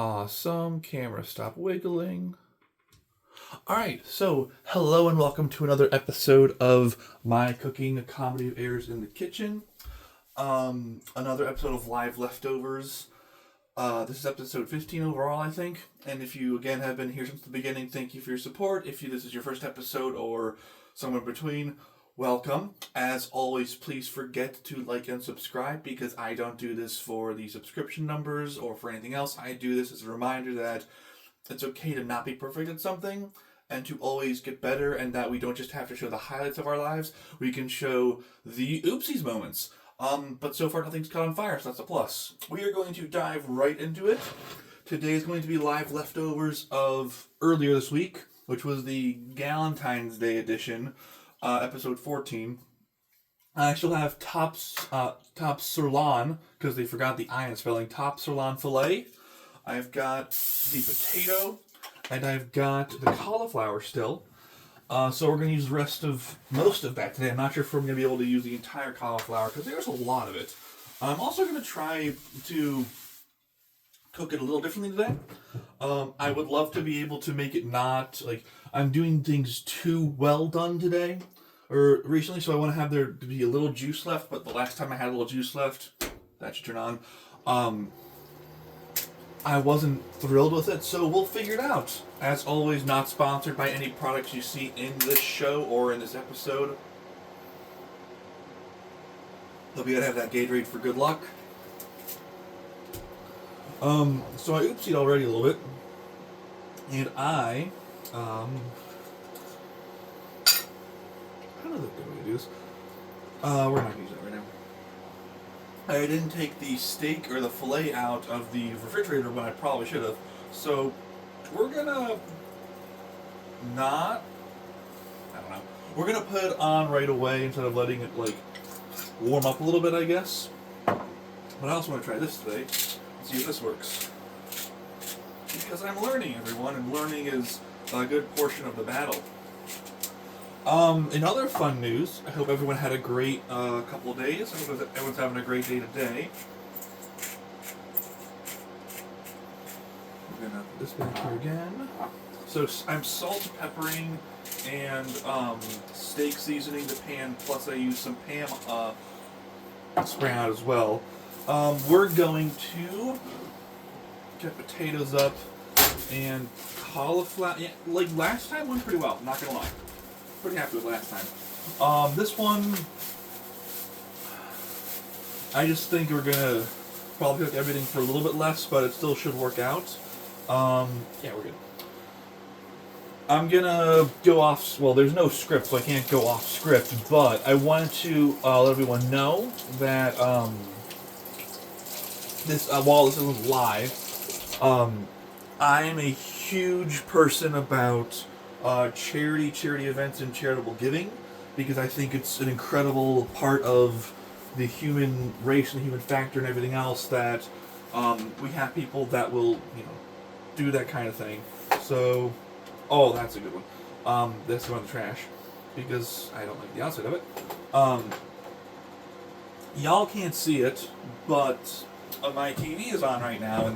Awesome. Camera, stop wiggling. Alright, so hello and welcome to another episode of my cooking comedy of errors in the kitchen. Another episode of Live Leftovers. This is episode 15 overall, I think. And if you, again, have been here since the beginning, thank you for your support. If this is your first episode or somewhere in between, welcome. As always, please forget to like and subscribe because I don't do this for the subscription numbers or for anything else. I do this as a reminder that it's okay to not be perfect at something and to always get better, and that we don't just have to show the highlights of our lives, we can show the oopsies moments. But so far nothing's caught on fire, so that's a plus. We are going to dive right into it. Today is going to be live leftovers of earlier this week, which was the Galentine's Day edition, episode 14. I still have top sirloin, because they forgot the I in spelling, top sirloin filet. I've got the potato, and I've got the cauliflower still. So we're going to use the most of that today. I'm not sure if we're going to be able to use the entire cauliflower, because there's a lot of it. I'm also going to try to cook it a little differently today. I would love to be able to make it not, like, I'm doing things too well done today, or recently, so I want to have there to be a little juice left, but the last time I had a little juice left, that should turn on. I wasn't thrilled with it, so we'll figure it out. As always, not sponsored by any products you see in this show or in this episode. Hope you gotta have that Gatorade for good luck. So I oopsied already a little bit. And I don't know the good way to do this. We're not gonna use it right now. I didn't take the steak or the filet out of the refrigerator when I probably should have. So we're gonna we're gonna put it on right away instead of letting it like warm up a little bit, I guess. But I also want to try this today and see if this works. Because I'm learning, everyone, and learning is a good portion of the battle. In other fun news, I hope everyone had a great couple of days. I hope everyone's having a great day today. We're gonna put this back here again. So I'm salt, peppering, and steak seasoning the pan, plus I use some Pam spray out as well. We're going to get potatoes up and cauliflower. Yeah, like last time went pretty well, I'm not gonna lie. Pretty happy with last time. This one, I just think we're gonna probably cook everything for a little bit less, but it still should work out. Yeah, we're good. I'm gonna go off, well, there's no script, so I can't go off script, but I wanted to let everyone know that while this isn't live, I'm a huge person about charity events and charitable giving, because I think it's an incredible part of the human race and the human factor and everything else that we have people that will, do that kind of thing. So, oh, that's a good one. This one in the trash, because I don't like the outside of it. Y'all can't see it, but my TV is on right now,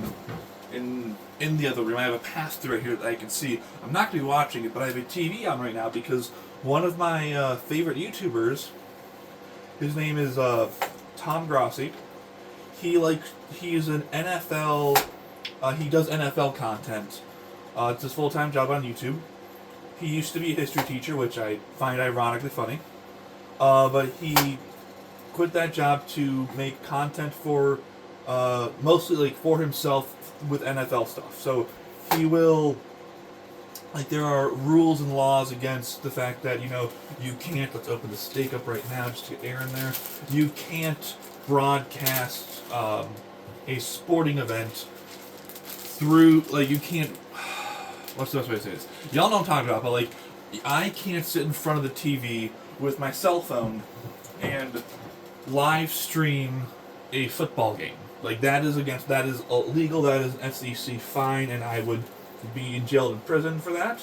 and in the other room, I have a pass-through right here that I can see. I'm not going to be watching it, but I have a TV on right now because one of my favorite YouTubers, his name is Tom Grossi. He is an NFL, he does NFL content. It's his full-time job on YouTube. He used to be a history teacher, which I find ironically funny. But he quit that job to make content for, mostly for himself, with NFL stuff. So he will, there are rules and laws against the fact that, you can't, let's open the steak up right now just to get air in there, you can't broadcast a sporting event through, you can't, what's the best way to say this? Y'all know what I'm talking about, but I can't sit in front of the TV with my cell phone and live stream a football game. That is illegal, that is an SEC fine, and I would be jailed in prison for that.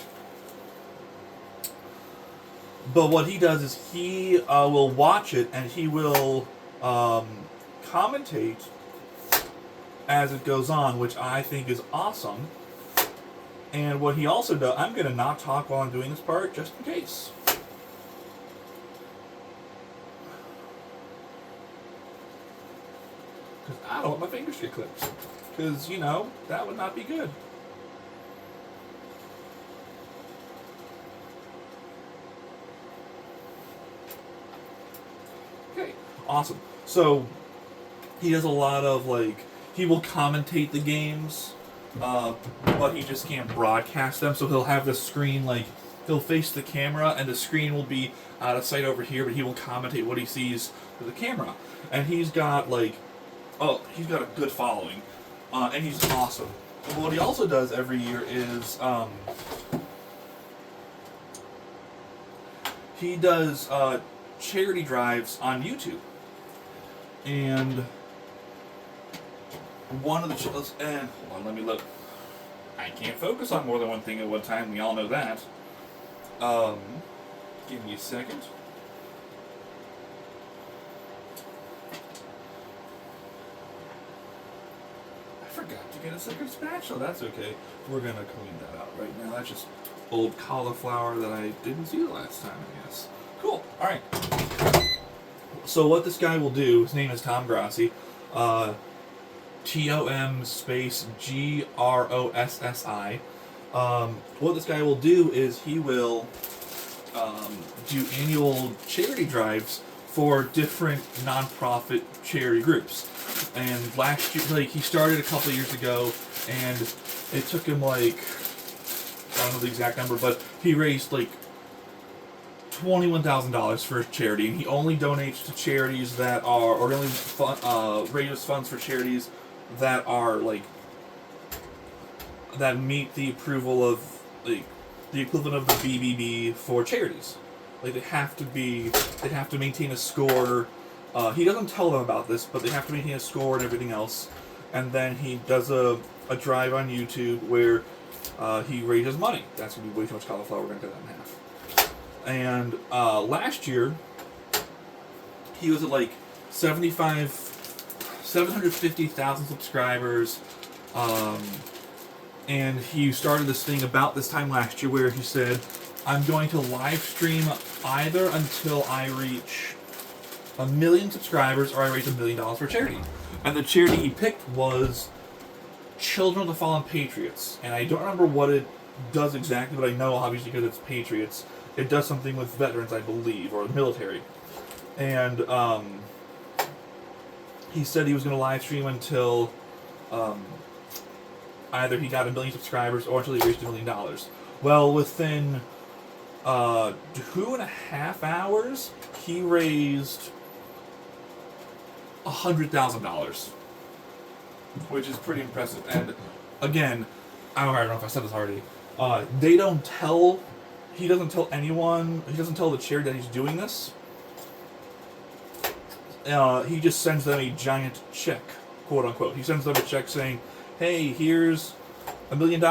But what he does is he will watch it, and he will commentate as it goes on, which I think is awesome. And what he also does, I'm going to not talk while I'm doing this part, just in case. Because I don't want my fingers to get clipped. Because, you know, that would not be good. Okay, awesome. So, he does a lot of, like, he will commentate the games, but he just can't broadcast them. So he'll have the screen, like, he'll face the camera, and the screen will be out of sight over here, but he will commentate what he sees to the camera. And he's got, like, he's got a good following, and he's awesome. But what he also does every year is, he does charity drives on YouTube. And one of the and hold on, let me look. I can't focus on more than one thing at one time. We all know that. Give me a second. I forgot to get a second spatula. That's okay. We're gonna clean that out right now. That's just old cauliflower that I didn't see the last time, I guess. Cool. All right. So what this guy will do, his name is Tom Grossi, TOM space GROSSI. What this guy will do is he will do annual charity drives for different nonprofit charity groups. And last year, like, he started a couple of years ago, and it took him, like, I don't know the exact number, but he raised like $21,000 for charity, and he only donates to charities that are, or only raises funds for charities that are, like, that meet the approval of, like, the equivalent of the BBB for charities. Like, they have to maintain a score. He doesn't tell them about this, but they have to maintain a score and everything else. And then he does a drive on YouTube where he raises money. That's going to be way too much cauliflower. We're going to cut that in half. And last year, he was at like 750,000 subscribers. And he started this thing about this time last year where he said, I'm going to live stream either until I reach 1 million subscribers or I raise $1 million for charity. And the charity he picked was Children of the Fallen Patriots. And I don't remember what it does exactly, but I know obviously because it's Patriots. It does something with veterans, I believe, or the military. And he said he was going to live stream until either he got 1 million subscribers or until he reached $1 million. Well, within 2.5 hours, he raised $100,000, which is pretty impressive. And again, I don't know if I said this already. They don't tell. He doesn't tell anyone. He doesn't tell the charity that he's doing this. He just sends them a giant check, quote unquote. He sends them a check saying, "Hey, here's $1 million.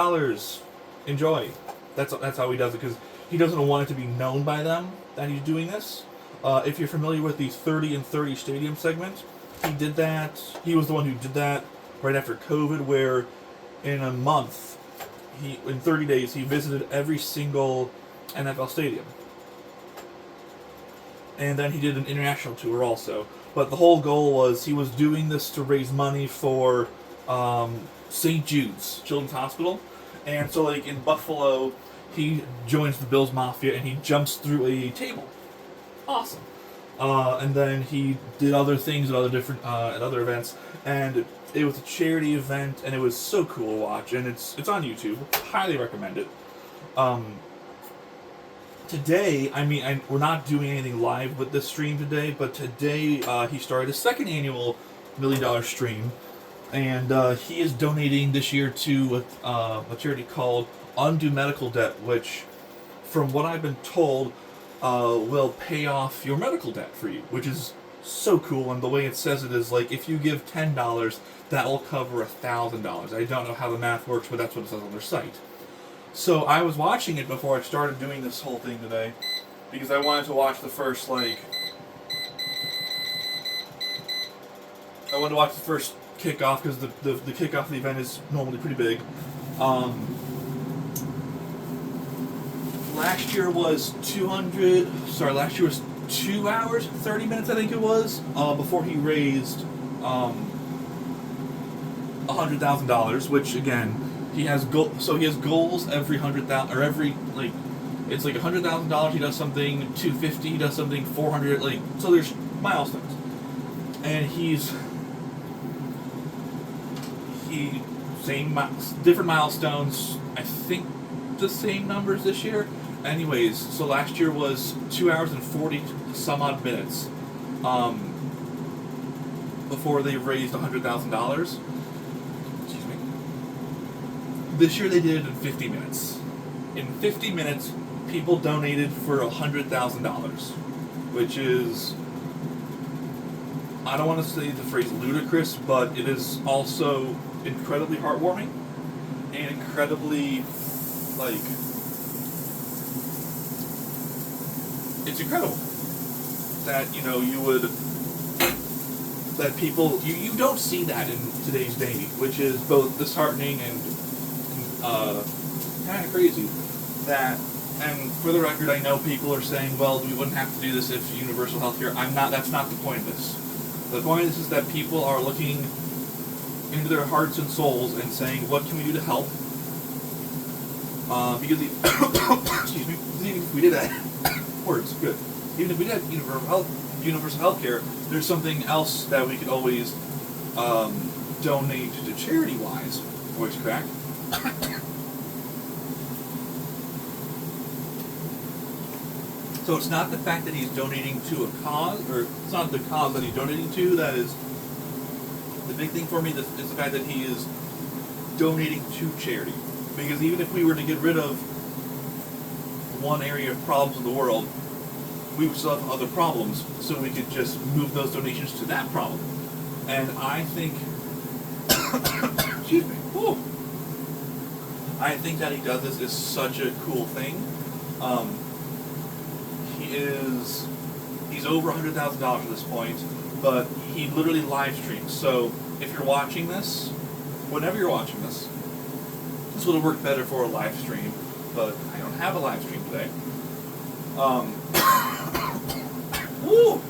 Enjoy." That's how he does it, because he doesn't want it to be known by them that he's doing this. If you're familiar with the 30 and 30 stadium segment, he did that. He was the one who did that right after COVID, where in a month, in 30 days, he visited every single NFL stadium. And then he did an international tour also. But the whole goal was he was doing this to raise money for St. Jude's Children's Hospital. And so, like, in Buffalo, he joins the Bills Mafia and he jumps through a table. Awesome. And then he did other things at other different at other events, and it was a charity event, and it was so cool to watch. And it's on YouTube. Highly recommend it. Today, we're not doing anything live with this stream today, but today he started his second annual $1 million stream, and he is donating this year to a charity called Undo Medical Debt, which, from what I've been told, will pay off your medical debt for you, which is so cool. And the way it says it is, like, if you give $10, that will cover $1,000. I don't know how the math works, but that's what it says on their site. So I was watching it before I started doing this whole thing today, because I wanted to watch the first, kickoff, because the kickoff of the event is normally pretty big. Last year was 2 hours, 30 minutes, I think it was, before he raised $100,000, which again, he has goals every 100,000, or every, like, it's like $100,000, he does something, 250, he does something, 400, like, so there's milestones. And different milestones, I think the same numbers this year. Anyways, so last year was 2 hours and 40 some odd minutes before they raised $100,000. Excuse me. This year they did it in 50 minutes. In 50 minutes, people donated for $100,000, which is, I don't want to say the phrase ludicrous, but it is also incredibly heartwarming and incredibly, like, it's incredible that, that people, you don't see that in today's day, which is both disheartening and kind of crazy. And for the record, I know people are saying, well, we wouldn't have to do this if universal health care. That's not the point of this. The point of this is that people are looking into their hearts and souls and saying, what can we do to help? Because excuse me, even if we did that, words, good. Even if we did universal health care, there's something else that we could always donate to charity-wise. Voice crack. So it's not the fact that he's donating to a cause, or it's not the cause that he's donating to that is the big thing for me. Is the fact that he is donating to charity. Because even if we were to get rid of one area of problems in the world, we would still have other problems, so we could just move those donations to that problem. And I think, excuse me, whew, I think that he does this is such a cool thing. He's over $100,000 at this point, but he literally live streams. So if you're watching this, whenever you're watching this would have worked better for a live stream, but I don't have a live stream today. Woo!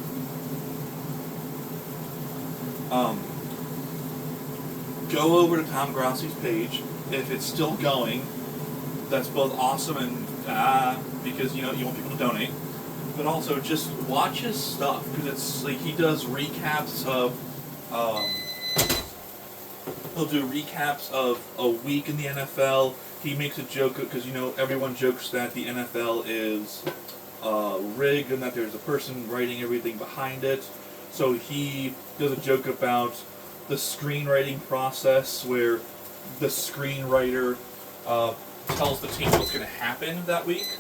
Go over to Tom Grossi's page if it's still going. That's both awesome and because you want people to donate, but also just watch his stuff, because it's like he does recaps of he'll do recaps of a week in the NFL. He makes a joke because everyone jokes that the NFL is rigged and that there's a person writing everything behind it. So he does a joke about the screenwriting process where the screenwriter tells the team what's going to happen that week.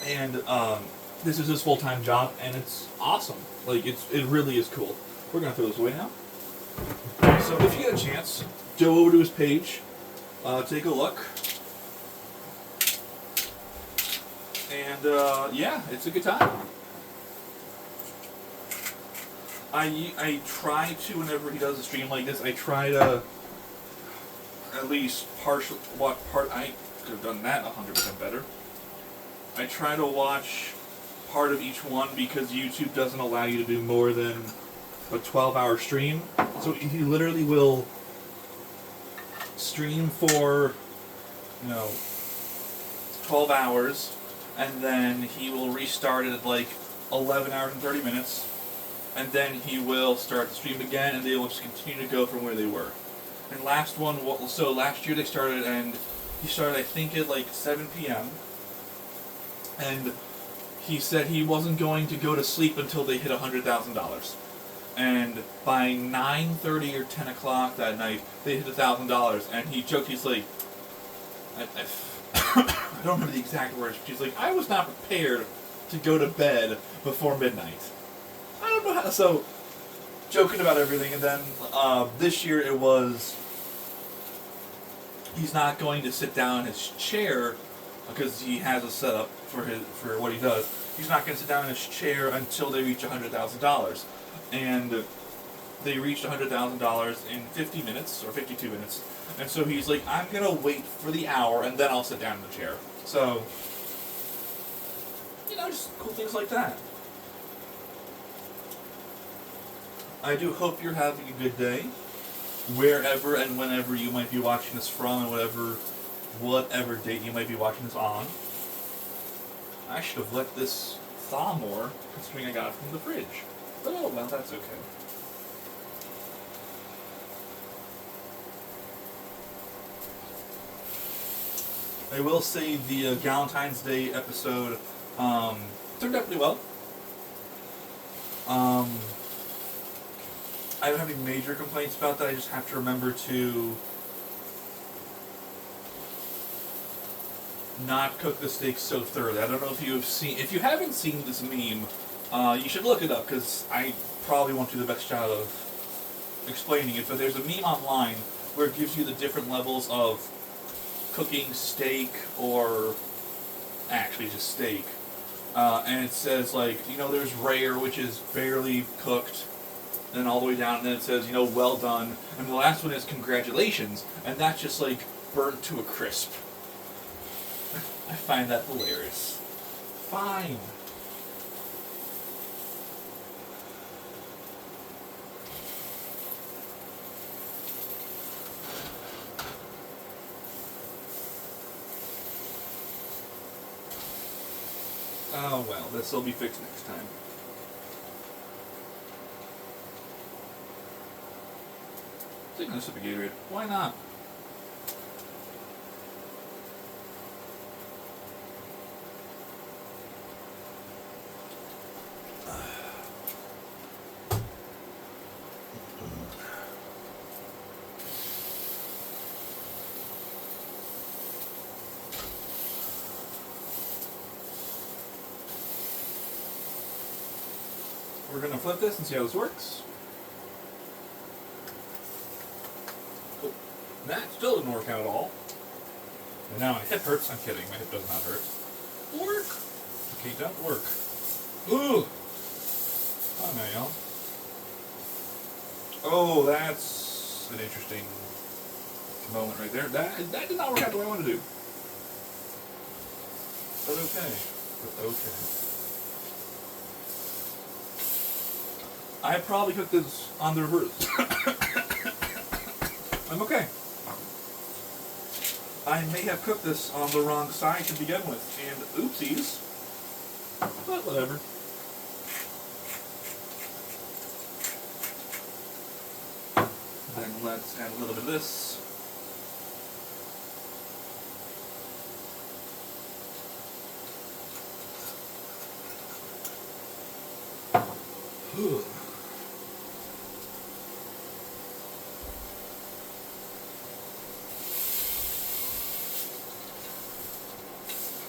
And this is his full-time job, and it's awesome. Like, it really is cool. We're going to throw this away now. So if you get a chance, go over to his page, take a look. And, yeah, it's a good time. I try to, whenever he does a stream like this, I try to at least I could have done that 100% better. I try to watch part of each one because YouTube doesn't allow you to do more than a 12-hour stream. So he literally will stream for, 12 hours, and then he will restart it at like 11 hours and 30 minutes, and then he will start the stream again, and they will just continue to go from where they were. And last year they started, and he started, I think, at like 7 p.m., and he said he wasn't going to go to sleep until they hit $100,000. And by 9:30 or 10 o'clock that night, they hit $1,000. And he joked, he's like, I don't remember the exact words, but he's like, I was not prepared to go to bed before midnight. I don't know how, so, joking about everything. And then this year it was, he's not going to sit down in his chair because he has a setup for what he does. He's not going to sit down in his chair until they reach $100,000. and they reached $100,000 in 50 minutes or 52 minutes. And so he's like, I'm gonna wait for the hour and then I'll sit down in the chair. So, just cool things like that. I do hope you're having a good day, wherever and whenever you might be watching this from, and whatever date you might be watching this on. I should have let this thaw more, considering I got it from the fridge. But oh well, that's okay. I will say the Valentine's Day episode turned out pretty well. I don't have any major complaints about that. I just have to remember to not cook the steak so thoroughly. I don't know if if you haven't seen this meme, you should look it up, because I probably won't do the best job of explaining it, but there's a meme online where it gives you the different levels of cooking steak, or actually just steak. And it says, there's rare, which is barely cooked, then all the way down, and then it says, well done, and the last one is congratulations, and that's just, burnt to a crisp. I find that hilarious. Fine. Oh well, this will be fixed next time. Taking a sip of Gatorade. Why not? We're going to flip this and see how this works. Cool. That still didn't work out at all. And now my hip hurts. I'm kidding. My hip does not hurt. Work. Okay, don't work. Ooh. Oh, now, y'all. Oh, that's an interesting moment right there. That did not work out the way I wanted to do. But okay. I probably cooked this on the reverse. I'm okay. I may have cooked this on the wrong side to begin with, and oopsies. But whatever. Then let's add a little bit of this.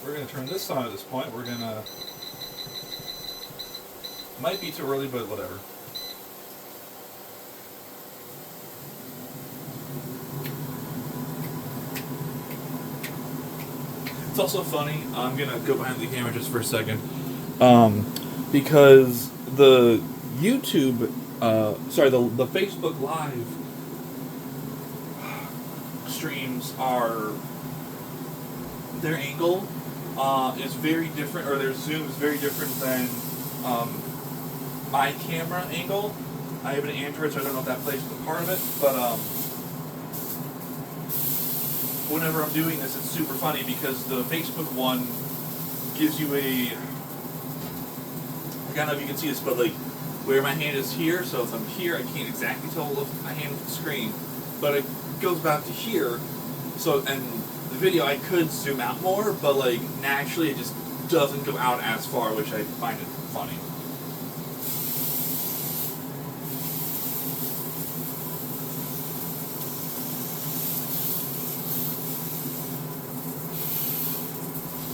We're going to turn this on at this point. We're going to... Might be too early, but whatever. It's also funny, I'm going to go behind the camera just for a second, because the YouTube, the Facebook Live streams are, their angle is very different, or their zoom is very different than my camera angle. I have an Android, so I don't know if that plays a part of it, but whenever I'm doing this, it's super funny because the Facebook one gives you I don't know if you can see this, but where my hand is here, so if I'm here, I can't exactly tell my hand off the screen, but it goes back to here, so, and the video I could zoom out more, but naturally it just doesn't go out as far, which I find it funny.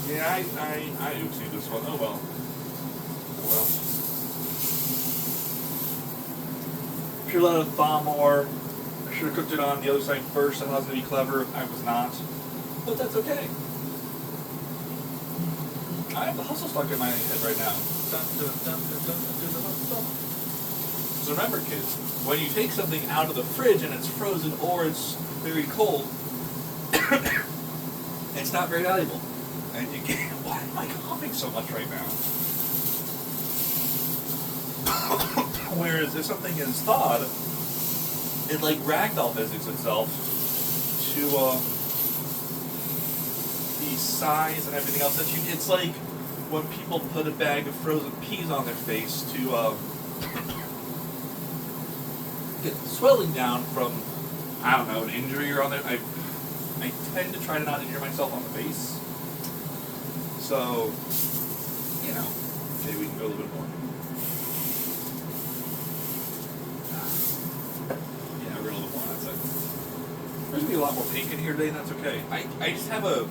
Yeah, I oopsie this one. Oh well. Should have let it thaw more. I should have cooked it on the other side first. I thought I was going to be clever. I was not. But that's okay. I have the hustle stuck in my head right now. Because remember, kids, when you take something out of the fridge and it's frozen or it's very cold, it's not very valuable. And you can't. Why am I coughing so much right now? Whereas if something is thawed, it like ragdoll physics itself to the size and everything else that you. It's like when people put a bag of frozen peas on their face to get the swelling down from, I don't know, an injury or on there. I tend to try to not injure myself on the face. So, you know, maybe we can go a little bit more. Yeah, we're going a little bit more. That's it. There's gonna be a lot more pink in here today, and that's okay. I just have a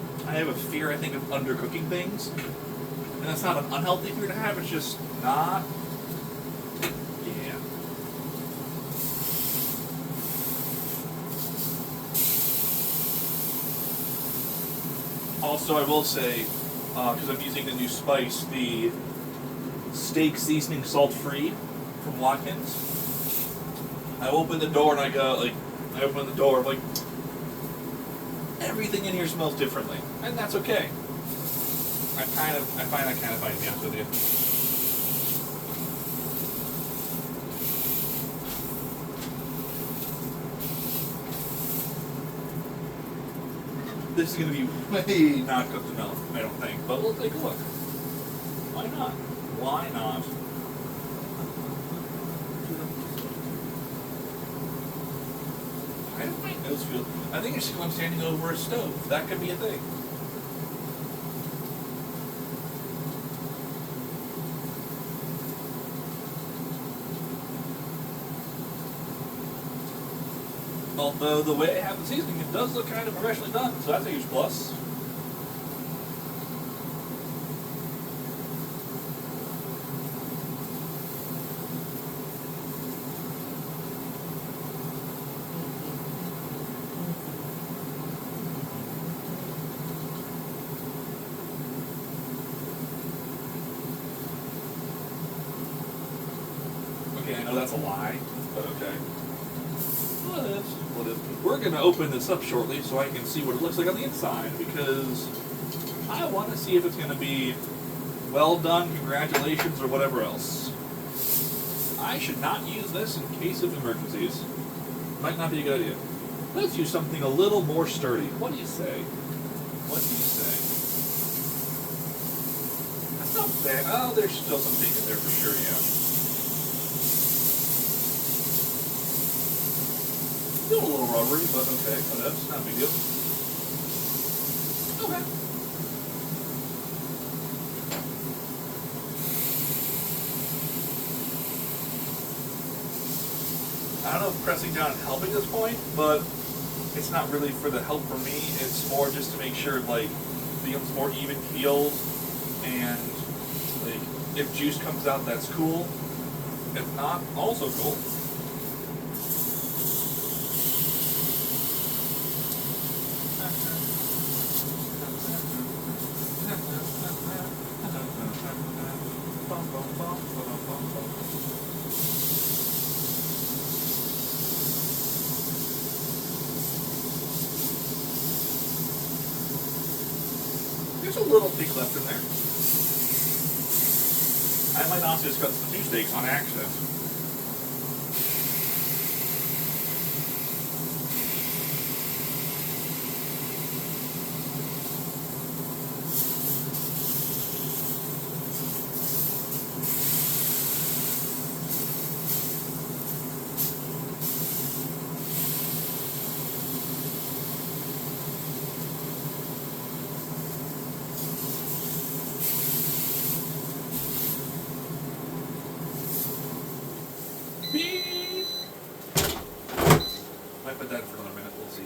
fear, I think, of undercooking things. And that's not an unhealthy fear to have, it's just not. Yeah. Also, I will say, because I'm using the new spice, the steak seasoning salt-free from Watkins. I open the door and I go, I open the door, everything in here smells differently. And that's okay. I find that kind of funny, to be honest with you. This is going to be way not cooked enough, I don't think. But we'll take a look. Why not? Why not? I don't my nose feel. I think it's because I'm standing over a stove. That could be a thing. Although the way I have the seasoning, it does look kind of professionally done, so that's a huge plus. Okay, I know that's a lie, but okay. We're going to open this up shortly so I can see what it looks like on the inside, because I want to see if it's going to be well done, congratulations, or whatever else. I should not use this in case of emergencies. Might not be a good idea. Let's use something a little more sturdy. What do you say? What do you say? That's not bad. Oh, there's still some pink in there for sure, yeah. Still a little rubbery, but okay, whatever, not a big deal. Okay. I don't know if pressing down is helping this point, but it's not really for the help for me. It's more just to make sure, becomes more even keeled, and, if juice comes out, that's cool. If not, also cool. There's a little pink left in there. I might also just cut some two steaks on accident. Might put that for another minute, we'll see.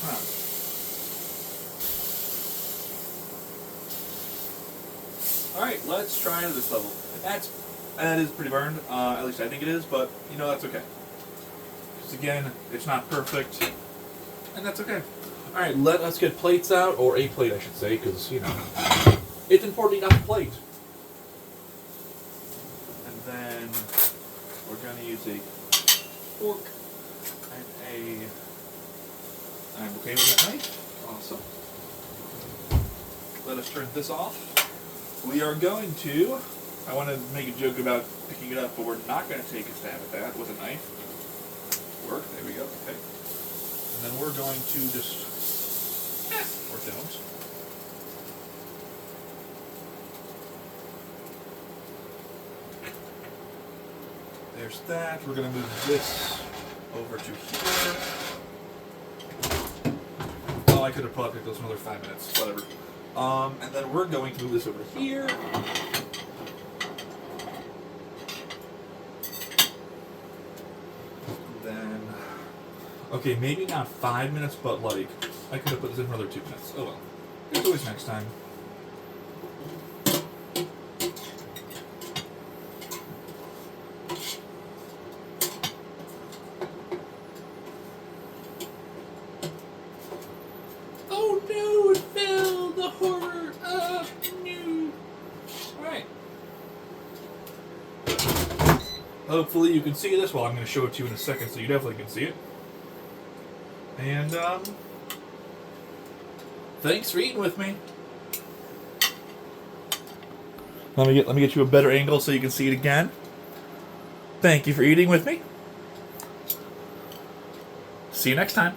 Huh. Alright, let's try this level. That is pretty burned, at least I think it is, but, you know, that's okay. Because again, it's not perfect, and that's okay. Alright, let us get plates out, or a plate I should say, because, you know, it's important you got the plate. And then we're going to use a fork and I'm okay with that knife. Awesome. Let us turn this off. We are going to, I want to make a joke about picking it up, but we're not going to take a stab at that with a knife. Work, there we go, okay. And then we're going to just, or don't. There's that. We're going to move this over to here. Oh, I could have probably picked those another 5 minutes. Whatever. And then we're going to move this over here. And then, okay, maybe not 5 minutes, but like, I could have put this in for another 2 minutes. Oh well. It's always next time. Oh no, it fell! The horror! No! Alright. Hopefully you can see this. Well, I'm going to show it to you in a second so you definitely can see it. And, thanks for eating with me. Let me get you a better angle so you can see it again. Thank you for eating with me. See you next time.